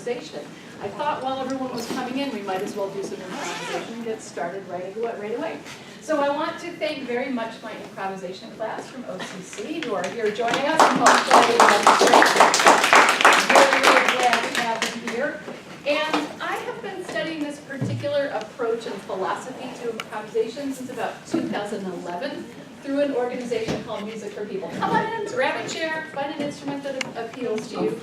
improvisation. I thought while everyone was coming in, we might as well do some improvisation and get started right away. So I want to thank very much my improvisation class from OCC who are here joining us and really glad to have them here. And I have been studying this particular approach and philosophy to improvisation since about 2011 through an organization called Music for People. Come on in, grab a chair, find an instrument that appeals to you.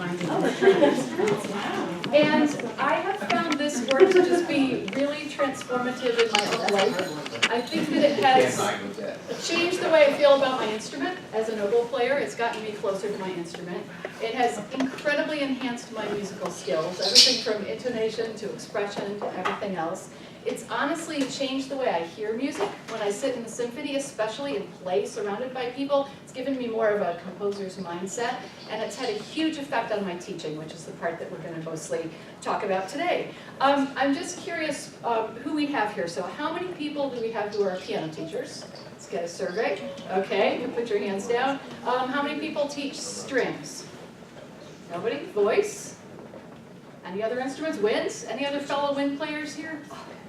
And I have found this work to just be really transformative in my own life. I think that it has changed the way I feel about my instrument as an oboe player. It's gotten me closer to my instrument. It has incredibly enhanced my musical skills, everything from intonation to expression to everything else. It's honestly changed the way I hear music. When I sit in the symphony, especially and play surrounded by people, it's given me more of a composer's mindset, and it's had a huge effect on my teaching, which is the part that we're going to mostly talk about today. I'm just curious who we have here. So how many people do we have who are piano teachers? Let's get a survey. Okay, you put your hands down. How many people teach strings? Nobody? Voice? Any other instruments? Winds? Any other fellow wind players here?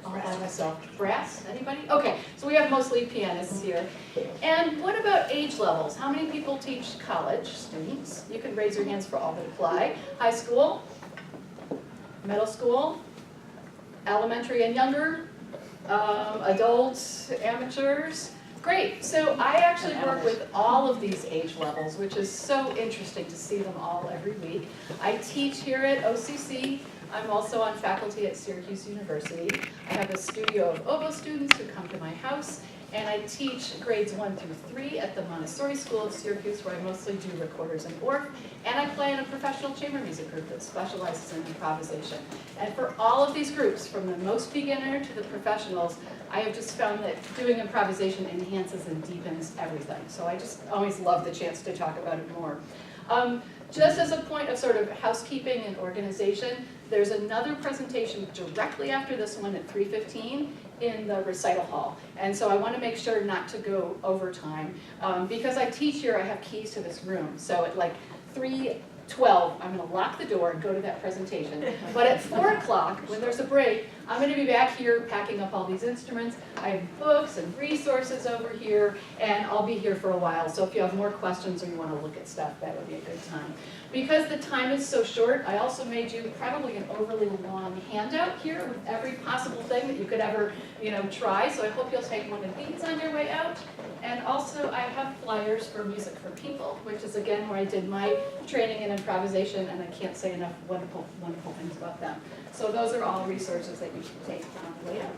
All by myself. Brass? Anybody? Okay, so we have mostly pianists here. And what about age levels? How many people teach college students? You can raise your hands for all that apply. High school? Middle school? Elementary and younger? Adults? Amateurs? Great. So I actually work with all of these age levels, which is so interesting to see them all every week. I teach here at OCC. I'm also on faculty at Syracuse University. I have a studio of oboe students who come to my house, and I teach grades 1 through 3 at the Montessori School of Syracuse, where I mostly do recorders and org, and I play in a professional chamber music group that specializes in improvisation. And for all of these groups, from the most beginner to the professionals, I have just found that doing improvisation enhances and deepens everything. So I just always love the chance to talk about it more. Just as a point of sort of housekeeping and organization, there's another presentation directly after this one at 3:15 in the recital hall. And so I want to make sure not to go over time. Because I teach here, I have keys to this room. So at like 3:12, I'm going to lock the door and go to that presentation. But at 4 o'clock, when there's a break, I'm going to be back here packing up all these instruments. I have books and resources over here, and I'll be here for a while. So if you have more questions or you want to look at stuff, that would be a good time. Because the time is so short, I also made you probably an overly long handout here with every possible thing that you could ever, try. So I hope you'll take one of these on your way out. And also I have flyers for Music for People, which is again where I did my training in improvisation, and I can't say enough wonderful, wonderful things about them. So those are all resources that you should take on the way out.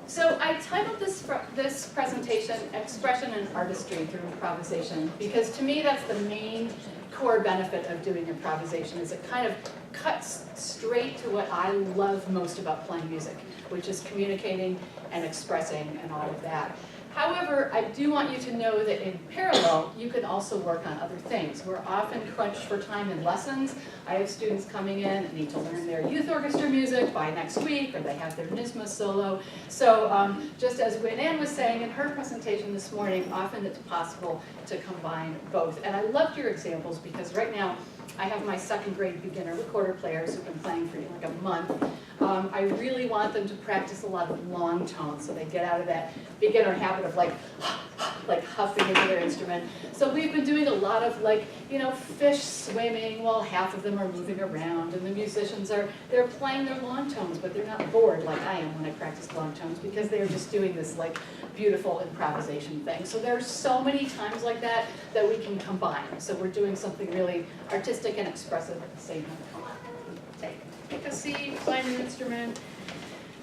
So I titled this presentation, Expression and Artistry Through Improvisation, because to me that's the main core benefit of doing improvisation, is it kind of cuts straight to what I love most about playing music, which is communicating and expressing and all of that. However, I do want you to know that in parallel, you can also work on other things. We're often crunched for time in lessons. I have students coming in and need to learn their youth orchestra music by next week, or they have their NYSMTA solo. So just as Wynn-Ann was saying in her presentation this morning, often it's possible to combine both. And I loved your examples because right now, I have my second grade beginner recorder players who've been playing for like a month. I really want them to practice a lot of long tones so they get out of that beginner habit of like huffing into their instrument. So we've been doing a lot of fish swimming while half of them are moving around, and the musicians they're playing their long tones, but they're not bored like I am when I practice long tones because they're just doing this beautiful improvisation thing. So there's so many times like that we can combine. So we're doing something really artistic and expressive at the same time. Come on, take a seat, play an instrument.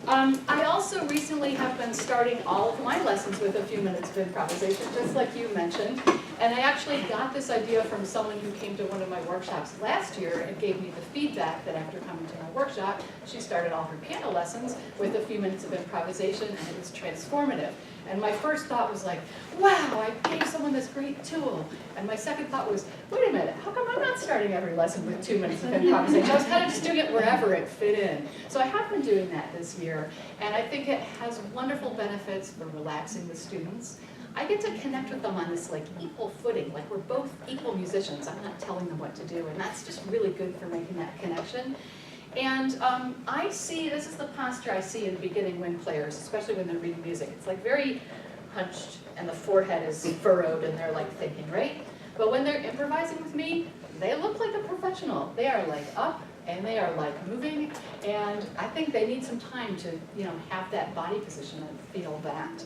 I also recently have been starting all of my lessons with a few minutes of improvisation, just like you mentioned. And I actually got this idea from someone who came to one of my workshops last year and gave me the feedback that after coming to my workshop, she started all her piano lessons with a few minutes of improvisation, and it was transformative. And my first thought was like, wow, I gave someone this great tool. And my second thought was, wait a minute, how come I'm not starting every lesson with 2 minutes of improvisation? I was kind of just doing it wherever it fit in. So I have been doing that this year, and I think it has wonderful benefits for relaxing the students. I get to connect with them on this equal footing, we're both equal musicians. I'm not telling them what to do, and that's just really good for making that connection. And I see, this is the posture I see in beginning wind players, especially when they're reading music. It's like very hunched and the forehead is furrowed and they're like thinking, right? But when they're improvising with me, they look like a professional. They are like up and they are like moving, and I think they need some time to, you know, have that body position and feel that.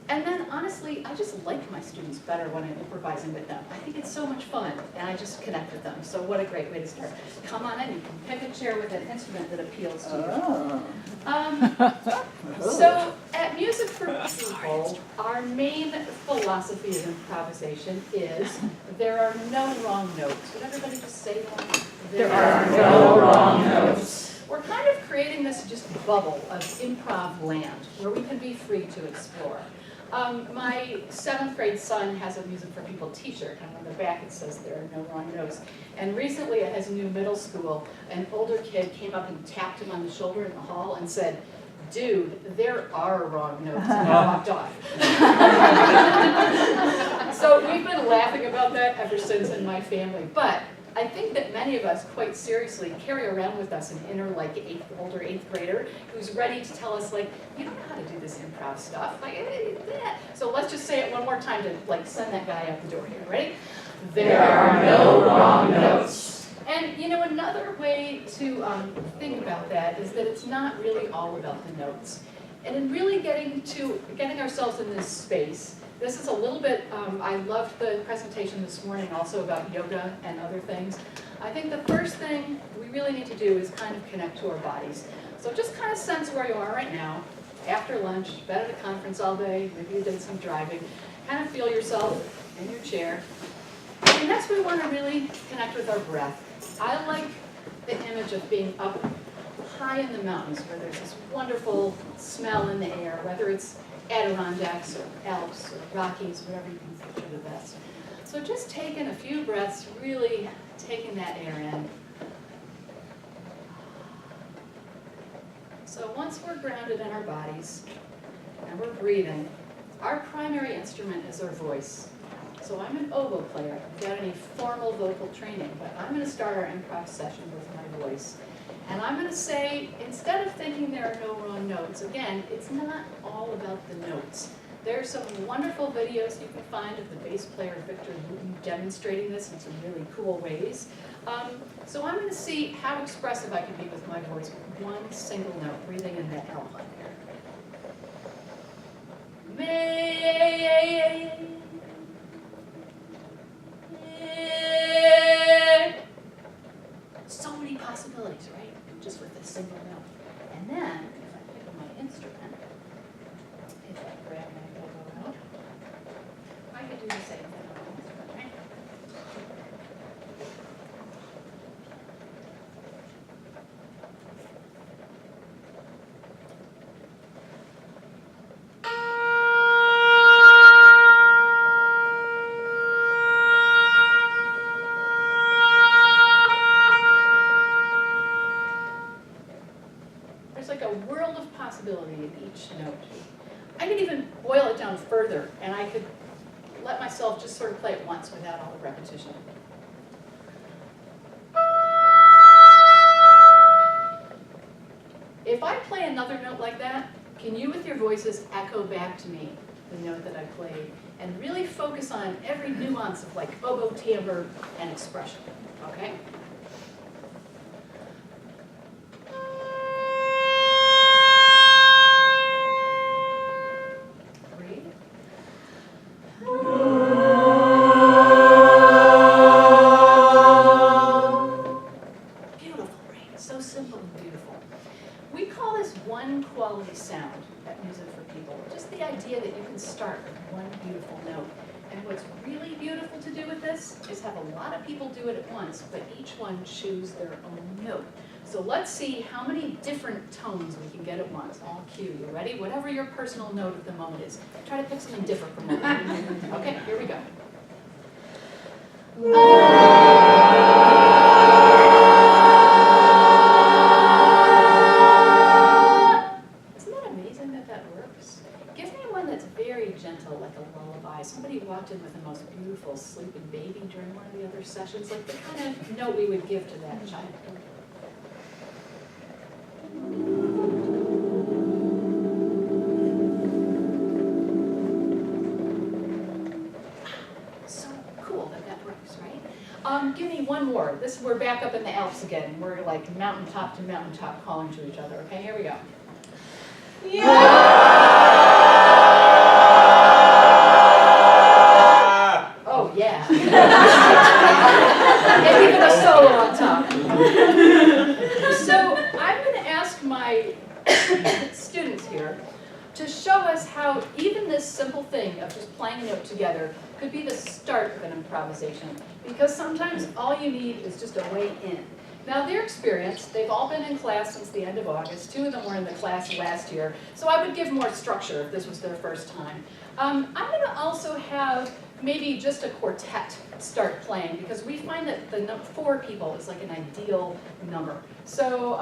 And then honestly, I just like my students better when I'm improvising with them. I think it's so much fun, and I just connect with them. So what a great way to start. Come on in, you can pick a chair with an instrument that appeals to you. So at Music for People, our main philosophy of improvisation is there are no wrong notes. Would everybody just say that? There are no wrong notes. We're kind of creating this just bubble of improv land where we can be free to explore. My 7th grade son has a Music for People t-shirt, and on the back it says there are no wrong notes. And recently at his new middle school, an older kid came up and tapped him on the shoulder in the hall and said, "Dude, there are wrong notes," and he walked off. So we've been laughing about that ever since in my family. But I think that many of us, quite seriously, carry around with us an inner, like, older 8th grader who's ready to tell us, like, you don't know how to do this improv stuff. Like, so let's just say it one more time to, like, send that guy out the door here. Ready? There are no wrong notes. And, you know, another way to think about that is that it's not really all about the notes. And in really getting ourselves in this space, this is a little bit, I loved the presentation this morning also about yoga and other things. I think the first thing we really need to do is kind of connect to our bodies. So just kind of sense where you are right now, after lunch, been at a conference all day, maybe you did some driving, kind of feel yourself in your chair. And next we want to really connect with our breath. I like the image of being up high in the mountains where there's this wonderful smell in the air, whether it's Adirondacks or Alps or Rockies, whatever you can picture the best. So just taking a few breaths, really taking that air in. So once we're grounded in our bodies and we're breathing, our primary instrument is our voice. So I'm an oboe player, without any formal vocal training, but I'm going to start our improv session with my voice. And I'm going to say, instead of thinking there are no wrong notes, again, it's not all about the notes. There are some wonderful videos you can find of the bass player Victor Wooten demonstrating this in some really cool ways. So I'm going to see how expressive I can be with my voice with one single note, breathing in that L line here. So many possibilities, right? Just with a single note. And then, if I pick up my instrument, if I grab my oboe out, I could do the same thing on my instrument, right? In each note. I could even boil it down further, and I could let myself just sort of play it once without all the repetition. If I play another note like that, can you with your voices echo back to me the note that I played and really focus on every nuance of like oboe, timbre, and expression, okay? But each one choose their own note. So let's see how many different tones we can get at once. All cue, you ready? Whatever your personal note at the moment is. Try to pick something different from what you're okay, here we go. Isn't that amazing that that works? Give me one that's very gentle, like a lullaby. Somebody walked in with the most beautiful sleeping baby during one of the other sessions, like the kind of note we would give to that child. So cool that that works, right? Give me one more. We're back up in the Alps again. We're like mountaintop to mountaintop calling to each other. Okay, here we go. Oh yeah. And even a solo on top. So I'm going to ask my students here to show us how even this simple thing of just playing a note together could be the start of an improvisation. Because sometimes all you need is just a way in. Now their experience, they've all been in class since the end of August. 2 of them were in the class last year. So I would give more structure if this was their first time. I'm going to also have maybe just a quartet start playing, because we find that the 4 people is like an ideal number. So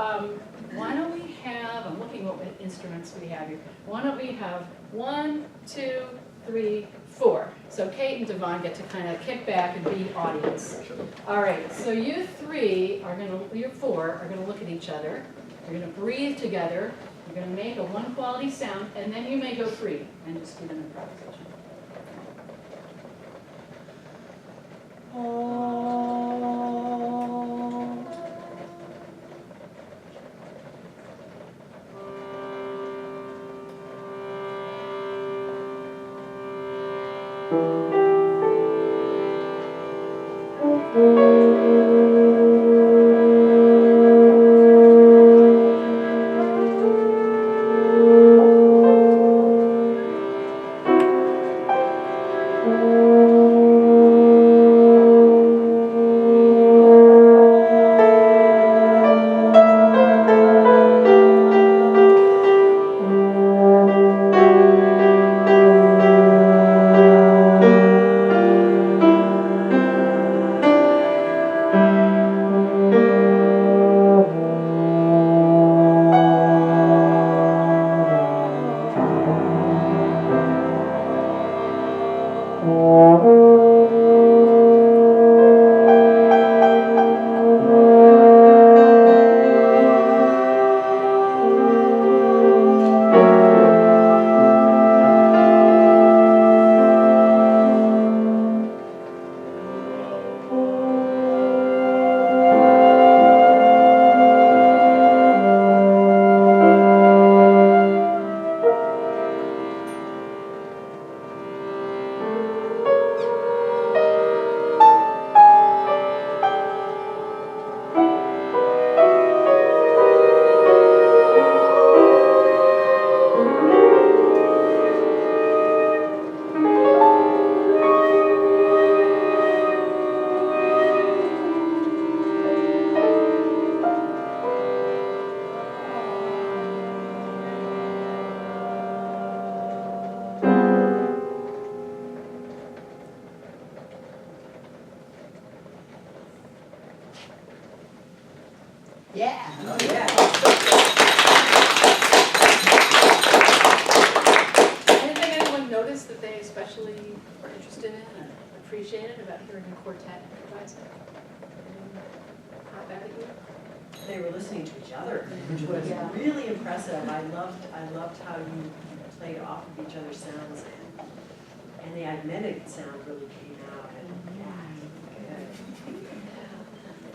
why don't we have, I'm looking what instruments we have here. Why don't we have 1, 2, 3, 4. So Kate and Devon get to kind of kick back and be audience. All right, so you 4 are going to look at each other. You're going to breathe together. You're going to make a one quality sound, and then you may go free and just do an improvisation. Yeah. Oh, yeah. Anything anyone noticed that they especially were interested in or appreciated about hearing a quartet improvise? Pop out at you? They were listening to each other, which was really impressive. I loved how you played off of each other's sounds, and the augmented sound really came out. And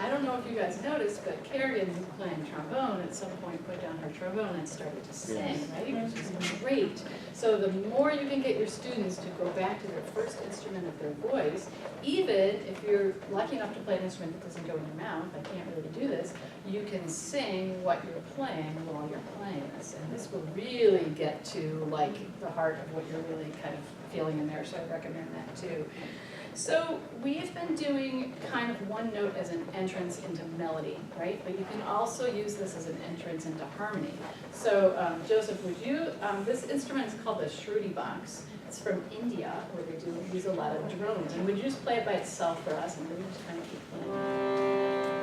I don't know if you guys noticed, but Kerrigan, who's playing trombone, at some point put down her trombone and started to sing, right? Which is great. So the more you can get your students to go back to their first instrument of their voice, even if you're lucky enough to play an instrument that doesn't go in your mouth, I can't really do this, you can sing what you're playing while you're playing this. And this will really get to like the heart of what you're really kind of feeling in there, so I recommend that too. So we've been doing kind of one note as an entrance into melody, right? But you can also use this as an entrance into harmony. So Joseph, would you, this instrument is called the Shruti box. It's from India, where they use a lot of drones. And would you just play it by itself for us, and then we just kind of keep playing?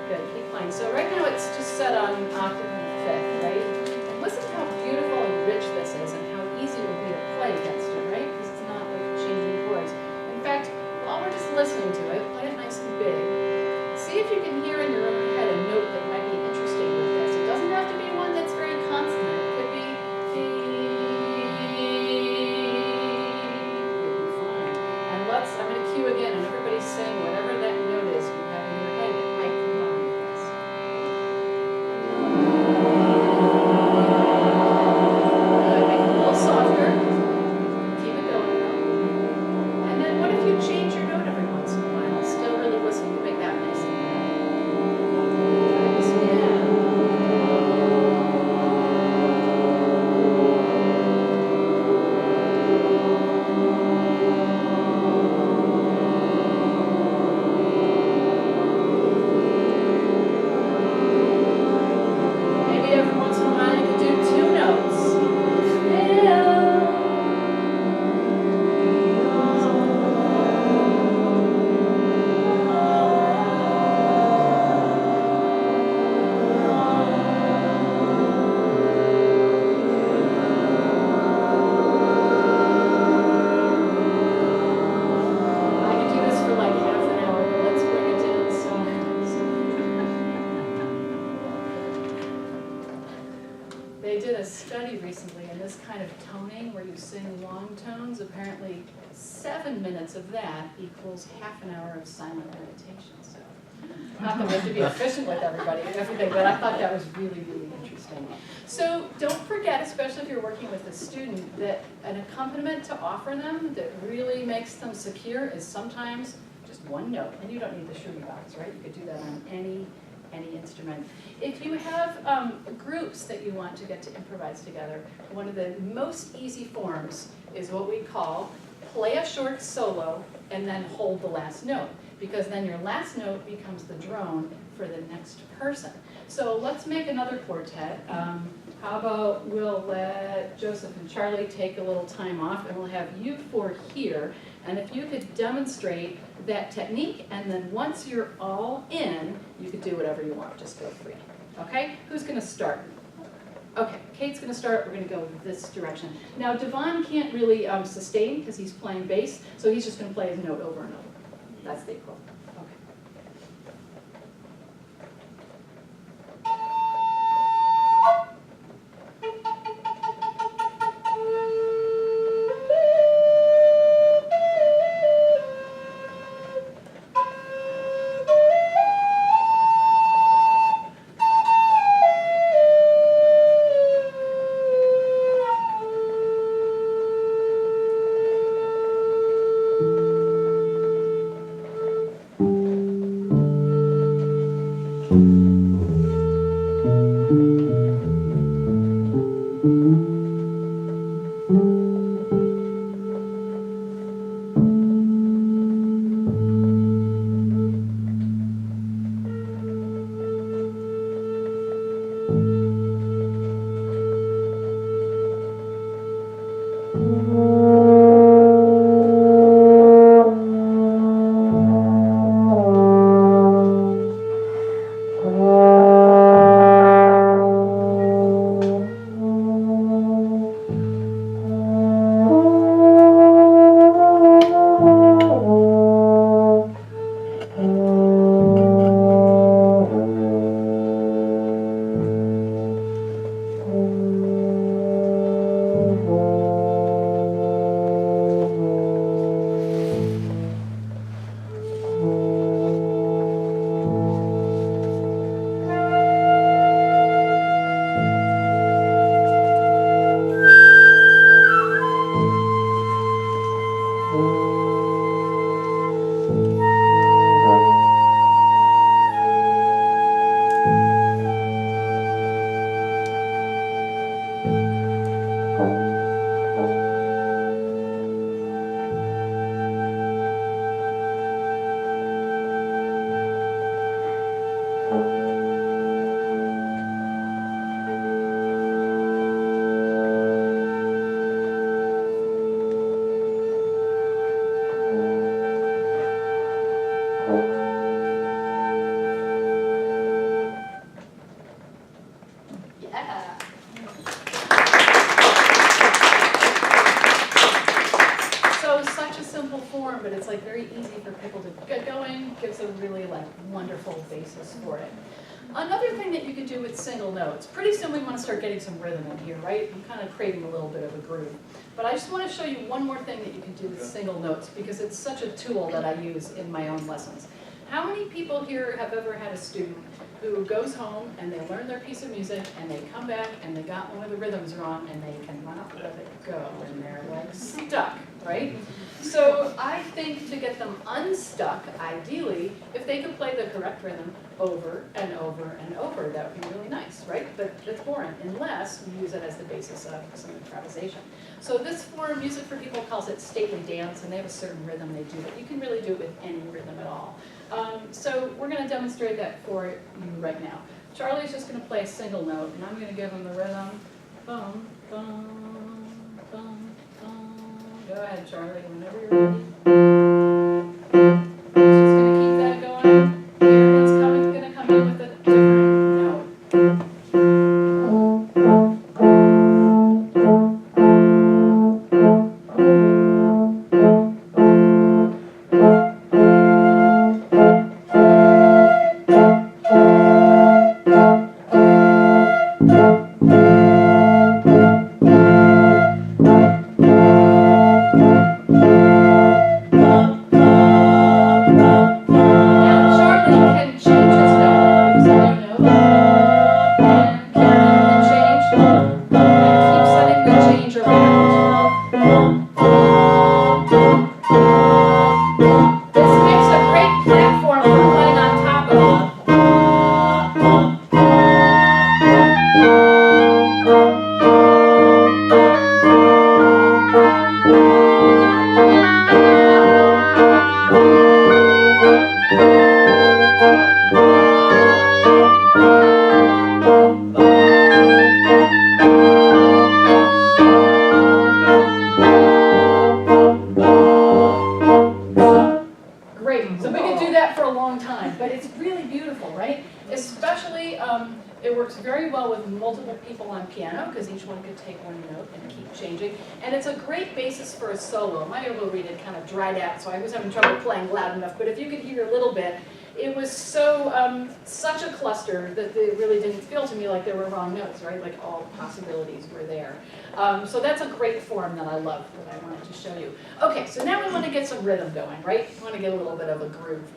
Good, keep playing. So right now it's just set on octave and fifth, right? And listen to how beautiful and rich this is, and how easy it would be to play against it, right? Because it's not like changing chords. In fact, while we're just listening to it, play it nice and big. See if you can hear in your own head a note that might be interesting with this. It doesn't have to be one that's very study recently, and this kind of toning where you sing long tones, apparently 7 minutes of that equals half an hour of silent meditation. So, not that we have to be efficient with everything, but I thought that was really, really interesting. So don't forget, especially if you're working with a student, that an accompaniment to offer them that really makes them secure is sometimes just one note, and you don't need the shoebox, right? You could do that on any instrument. If you have groups that you want to get to improvise together, one of the most easy forms is what we call play a short solo and then hold the last note, because then your last note becomes the drone for the next person. So let's make another quartet. How about we'll let Joseph and Charlie take a little time off, and we'll have you four here, and if you could demonstrate that technique, and then once you're all in, you could do whatever you want, just feel free. Okay, who's gonna start? Okay, Kate's gonna start, we're gonna go this direction. Now Devon can't really sustain because he's playing bass, so he's just gonna play his note over and over. That's the equivalent. But it's like very easy for people to get going, gives a really like wonderful basis for it. Another thing that you could do with single notes, pretty soon we want to start getting some rhythm in here, right? I'm kind of creating a little bit of a groove. But I just want to show you one more thing that you can do with single notes because it's such a tool that I use in my own lessons. How many people here have ever had a student who goes home and they learn their piece of music and they come back and they got one of the rhythms wrong and they cannot let it go and they're like stuck, right? So I think to get them unstuck, ideally, if they could play the correct rhythm over and over and over, that would be really nice, right? But it's boring unless we use it as the basis of some improvisation. So this form, Music for People, calls it stately dance, and they have a certain rhythm they do, but you can really do it with any rhythm at all. So we're going to demonstrate that for you right now. Charlie's just going to play a single note, and I'm going to give him the rhythm. Bum, bum, bum, bum. Go ahead, Charlie, whenever you're ready. Just going to keep that going. Here it's going to come in with a different note. multiple people on piano, because each one could take one note and keep changing. And it's a great basis for a solo. My oboe reed had kind of dried out, so I was having trouble playing loud enough, but if you could hear a little bit, it was so, such a cluster that it really didn't feel to me like there were wrong notes, right? Like all possibilities were there. So that's a great form that I love, that I wanted to show you. Okay, so now we want to get some rhythm going, right? We want to get a little bit of a groove.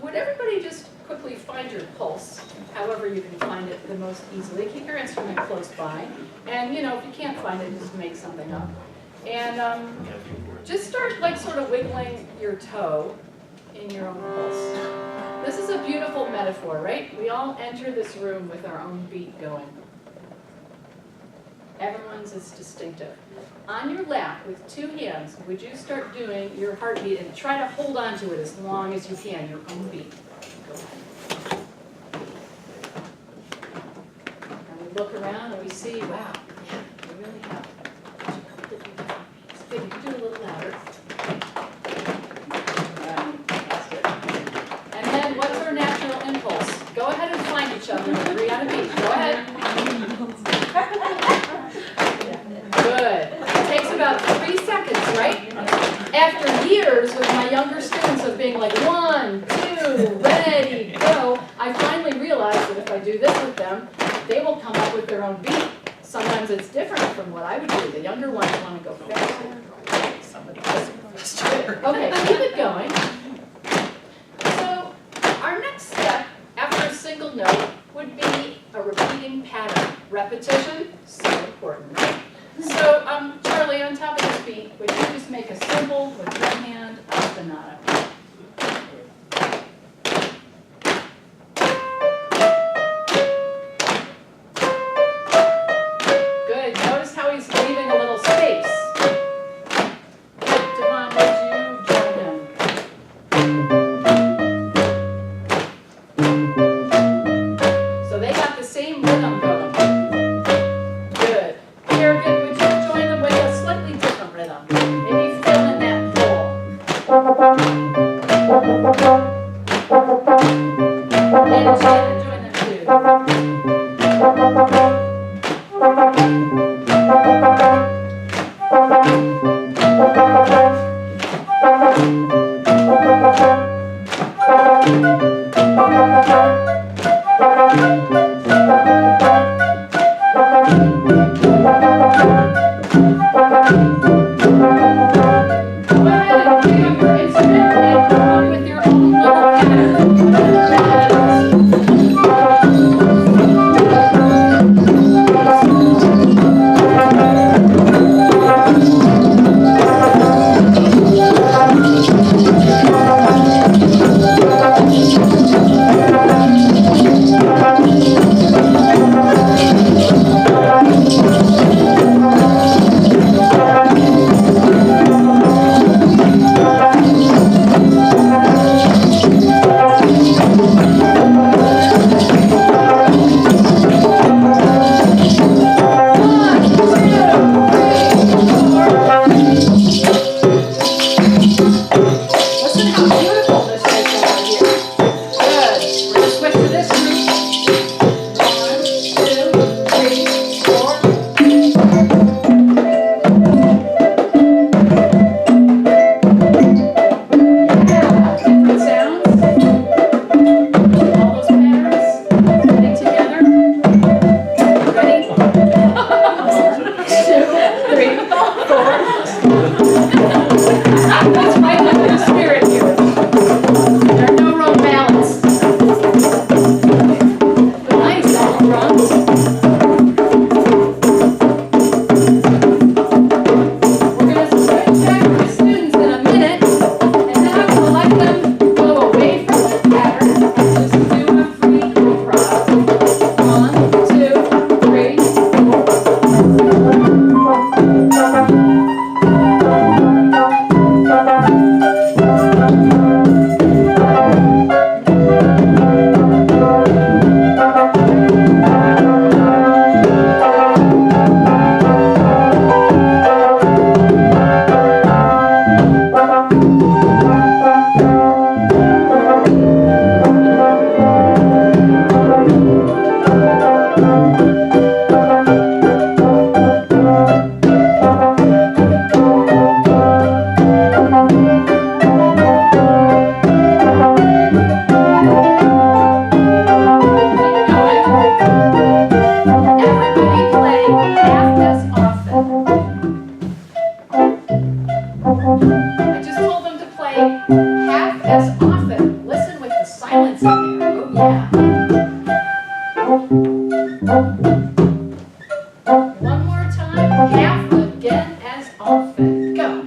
Would everybody just quickly find your pulse, however you can find it the most easily. Keep your instrument close by. And, you know, if you can't find it, just make something up. And just start, like, sort of wiggling your toe in your own pulse. This is a beautiful metaphor, right? We all enter this room with our own beat going. Everyone's is distinctive. On your lap, with 2 hands, would you start doing your heartbeat and try to hold on to it as long as you can, your own beat. Go ahead. And we look around and we see, wow, yeah, we really have. It's good, you can do it a little louder. That's good. And then what's our natural impulse? Go ahead and find each other and agree on a beat. Go ahead. Good. It takes about 3 seconds, right? After years with my younger students of being like 1, 2, ready, go, I finally realized that if I do this with them, they will come up with their own beat. Sometimes it's different from what I would do. The younger ones want to go faster. Somebody else is faster. Okay, keep it going. So our next step after a single note would be a repeating pattern. Repetition, so important, right? So, Charlie, on top of this beat, would you just make a simple, with one hand, ostinato? Good. Notice how he's leaving a little space. Devon, would you join him? So they got the same rhythm going. Good. Kerrigan, would you join them with a slightly different rhythm? Maybe fill in that pull. And Shannon, join them too. Go ahead and pick up your instrument and come up with your own little pattern. Listen how beautiful this is over here. Good. We're going to switch to this group. 1, 2, 3, 4. Yeah, different sounds. All those patterns getting together. Ready? 2, 3, 4. That's right into the spirit here. There are no wrong balance. Nice, all drums. We're going to switch back to the students in a minute, and then I'm going to let them go away from the pattern and just do a free improv. 1, 2, 3, 4. half again as often. Go.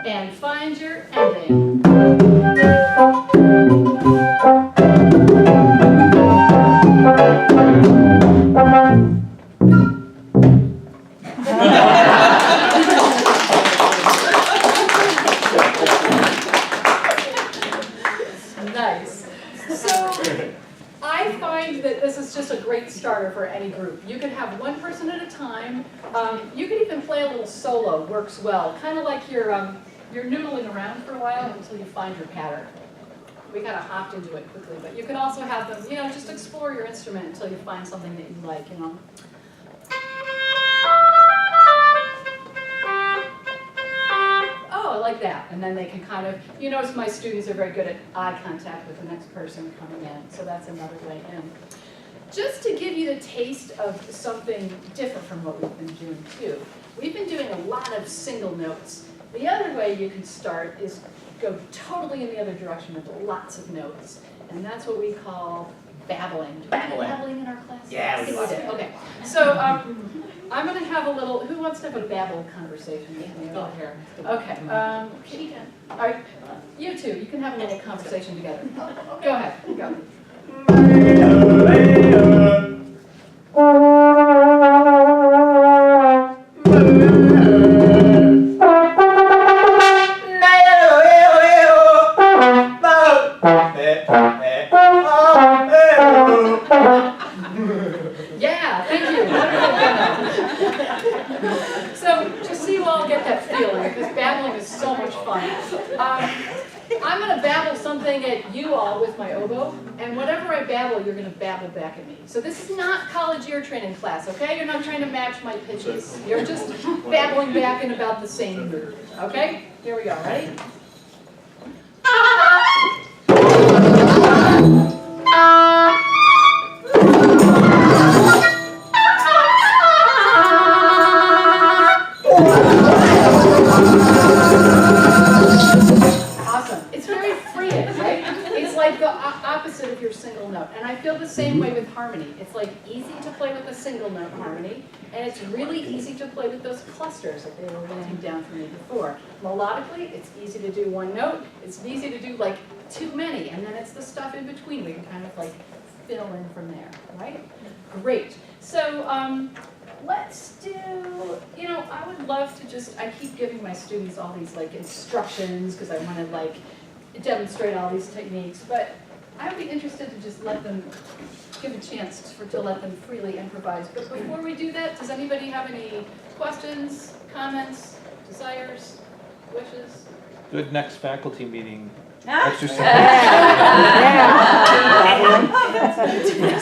And find your ending. Nice. So I find that this is just a great starter for any group. You can have one person at a time. You can even play a little solo, works well. Kind of like you're noodling around for a while until you find your pattern. We kind of hopped into it quickly, but you can also have them, just explore your instrument until you find something that you like, Oh, I like that. And then they can kind of, you notice my students are very good at eye contact with the next person coming in, so that's another way in. Just to give you the taste of something different from what we've been doing too. We've been doing a lot of single notes. The other way you can start is go totally in the other direction with lots of notes. And that's what we call babbling. Do we have babbling in our class? Yeah, we love it. Okay. So I'm going to have a little, who wants to have a babble conversation with me over here? Okay. All right. You two, you can have a little conversation together. Go ahead. Go. Yeah, thank you. So just so you all get that feeling, because babbling is so much fun. I'm going to babble something at you all with my oboe, and whatever I babble, you're going to babble back at me. So this is not college ear training class, okay? You're not trying to match my pitches. You're just babbling back in about the same mood, okay? Here we go, ready? Opposite of your single note. And I feel the same way with harmony. It's like easy to play with a single note harmony, and it's really easy to play with those clusters that they were laying down for me before. Melodically, it's easy to do one note. It's easy to do like too many, and then it's the stuff in between we can kind of like fill in from there, right? Great. So let's do, I would love to just, I keep giving my students all these like instructions because I want to like demonstrate all these techniques, but I would be interested to just let them, give a chance to let them freely improvise. But before we do that, does anybody have any questions, comments, desires, wishes? Good next faculty meeting Ah. exercise. Yeah.